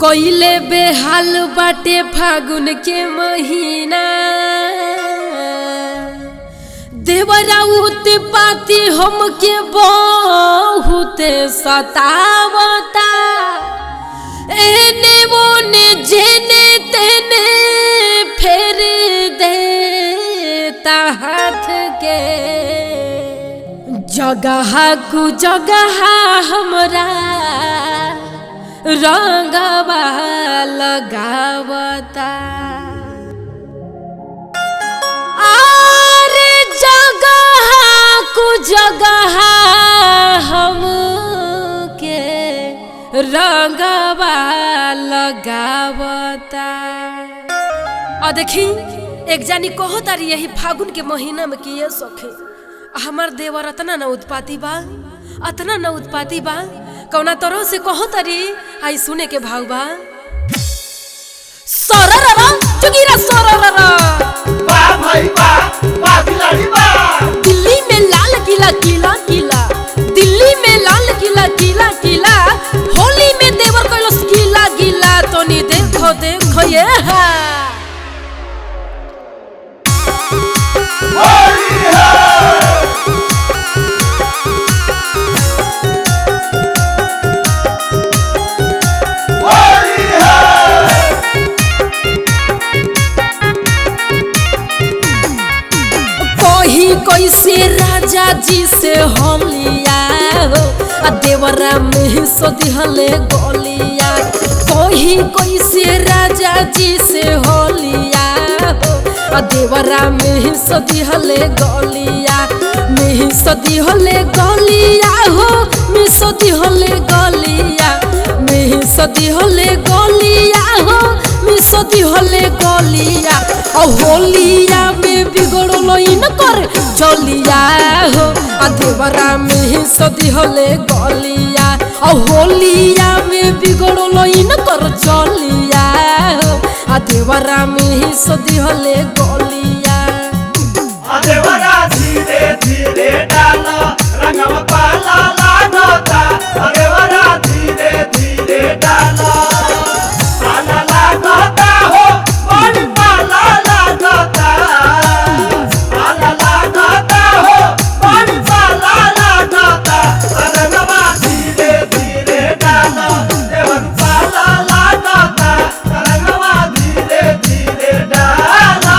कोइले बेहाल बाटे फागुन के महीना। देवरा उत्पाती हमके बहुत सतावता। एने ओने जेने तेने फेर देता हाथ के। जगह कु जगह हमरा रंगवा लगावता। अरे जगह कु जगह हमके रंगवा लगावता। और देखी एक जानी कहो तारी यही फागुन के महीना में किए सखे हमार देवर अतना न उत्पाती बा, अतना न उत्पाती बा। कौना तरह से कहो तारी आई सुने के भाव बा। सरररा चुगीरा सरररा बा भाई बा बा खिलाड़ी बा। दिल्ली में लाल किला किला किला, दिल्ली में लाल किला किला किला। होली में देवर कइलो किला गिला। तोनी देखो देखो ये होली है कैसे राजा जी से होलिया हो देवरा में सोदिहले गोलिया। कोही कैसे राजा जी से होलिया हो देवरा में सोदिहले गोलिया। में सोदिहले गोलिया हो में सोदिहले गोलिया। में सोदिहले गोलिया हो में सोदिहले गोलिया। और होलिया में बिगड़लो इन कर चलिया हो देवरा में सोदिहले गोलिया। और होलिया में बिगड़लो इन कर चलिया हो देवरा में सोदिहले गोलिया। देवरा धीरे धीरे डाला रंगवा पाला लागता। देवरा धीरे धीरे डाला पाला लागता हो बड़ी पाला लागता। पाला लागता हो बड़ी पाला लागता। रंगवा धीरे धीरे डाला देवर पाला लागता। रंगवा धीरे धीरे डाला।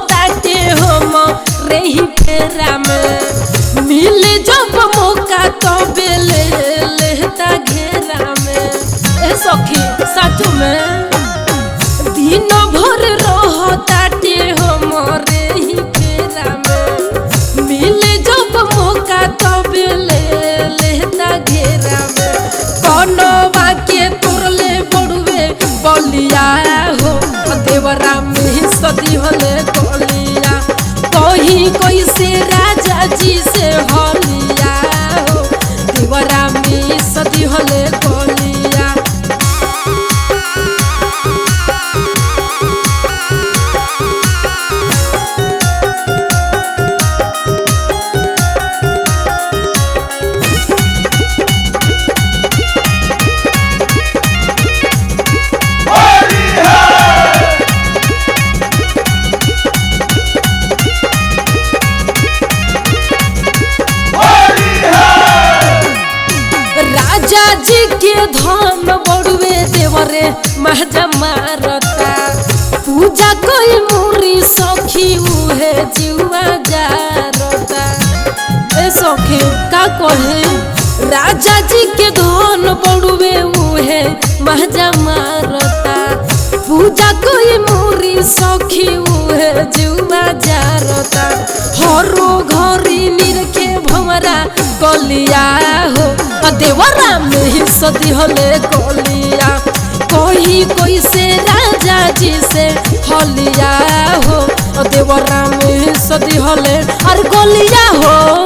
ताके हम रही फेरा में मिल जब मौका तबे ले लेता घेरा में। ए सखी साचो में दिन भर रहताटे हम रही फेरा में मिल जब मौका तबे ले लेता घेरा में। कनवा के तोरले बड़ुए बलिया हो देवरा में सोदिहले गोलिया। कोही कैसे राजा जी से होलिया हो देवरा में सोदिहले गोलिया। जी के धन बड़ुए देवरे महजा मारता। पूजा कोई मुरी सखी उहे जीवा जारता। ए सखी का कहे राजा जी के धन बड़ुए उहे महजा मारता। पूजा कोई मुरी सखी उहे जीवा जारता। हरो घरी निरखे भमरा गलिया हो देवरा में सोदिहले गोलिया। कोई कोई से राजा जी से होलिया हो देवरा में सोदिहले और गोलिया हो।